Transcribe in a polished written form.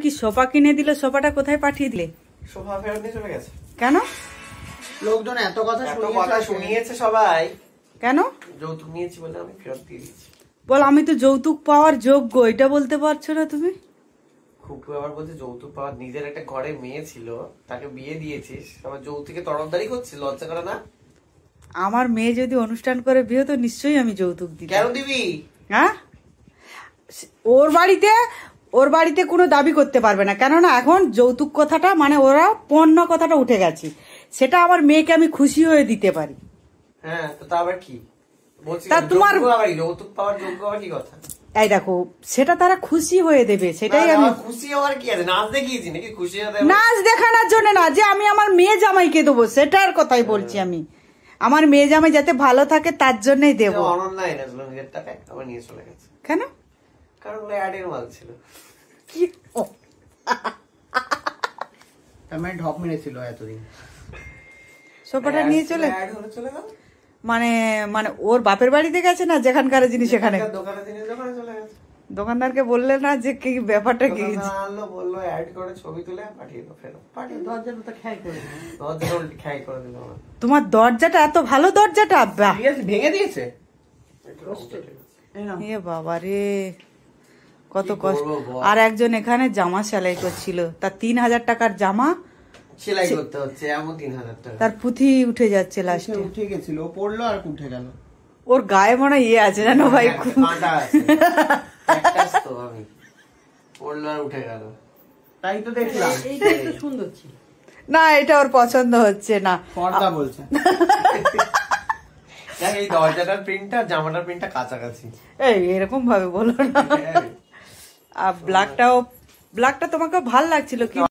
কি সোফা কিনে দিল, সোফাটা কোথায় পাঠিয়ে দিলে? সোফা ফেরত নিয়ে চলে গেছে। কেন? লোকজন এত কথা শুনিয়েছে সবাই। কেন? যৌতুক নিয়েছি বলে আমি ফেরত দিয়ে দিয়েছি। বল আমি তো যৌতুক পাওয়ার যোগ্য, এটা বলতে পারছো না তুমি? খুব আবার বলছে যৌতুক পাওয়ার, নিজের একটা ঘরে মেয়ে ছিল তাকে বিয়ে দিয়েছিস, আবার যৌতুকে তরফদারি করছিস, লজ্জা করে না? আমার মেয়ে যদি অনুষ্ঠান করে বিয়ে তো নিশ্চয়ই আমি যৌতুক দিই। কেন দিবি? হ্যাঁ, ওর বাড়িতে কোনো দাবি করতে পারবে না, কেননা এখন যৌতুক কথাটা মানে ওরা পণ্য কথাটা উঠে গেছে, সেটা আমার মেয়েকে আমি খুশি হয়ে দিতে পারি। হ্যাঁ, তো তা আবার কি বলছিস? তা তোমার যৌতুক পাওয়ার যোগ্য আবার কি কথা? এই দেখো, সেটা তারা খুশি হয়ে দেবে, সেটাই আমি খুশি হওয়ার কি আছে? নাচ দেখিয়েছি নাকি খুশি হতে? নাচ দেখানোর জন্য না, যে আমি আমার মেয়ে জামাইকে দেবো সেটার কথাই বলছি আমি। আমার মেয়ে জামাই যাতে ভালো থাকে তার জন্যই দেবো। অনন্যা এনেছিল নিজের টাকায়, আবার নিয়ে চলে গেছে। কেন? কারণ অ্যাডের মাল ছিল। কি মানে ঢপ মেরেছিল এতদিন, সোফাটা নিয়ে চলে চলে গেল। মানে মানে ওর বাপের বাড়িতে গেছে না, যেখানকার জিনিস সেখানে দোকানে জিনিস দোকানে চলে গেছে। দোকানদারকে বললে না যে কি ব্যাপারটা কি? আনলো, বললো অ্যাড করে ছবি তুলে পাঠিয়ে দাও, ফেরত পাঠিয়ে দাও। দরজাটা তো খেয়াল করে দিল। দরজাটা উল্টে খাই করে দিল। তোমার দরজাটা এত ভালো, দরজাটা বাহ! ভেঙে দিয়েছে। এ বাবা রে, কত কষ্ট। আর একজন এখানে জামা সেলাই করছিল, তার 3000 টাকার জামা সেলাই করতে হচ্ছে, এমন 3000 টাকা। তার পুঁথি উঠে যাচ্ছে লাস্টে। উঠে গেছিল, ও পড়লো আর উঠে গেল। ওর গায়ে মনে হয় ইয়ে আছে জানো ভাই, কাঁটা আছে। ক্যাকটাস তো আমি পড়লো আর উঠে গেল। তাই তো দেখলাম। এইটা একটু সুন্দর ছিল না, এটা ওর পছন্দ হচ্ছে না। পর্দা বলছে। দেখ এই দরজাটার প্রিন্টটা জামাটার প্রিন্টটা কাছাকাছি। এই এরকম ভাবে বলো না। আর ব্ল্যাকটা তোমাকে ভাল লাগছিল কি?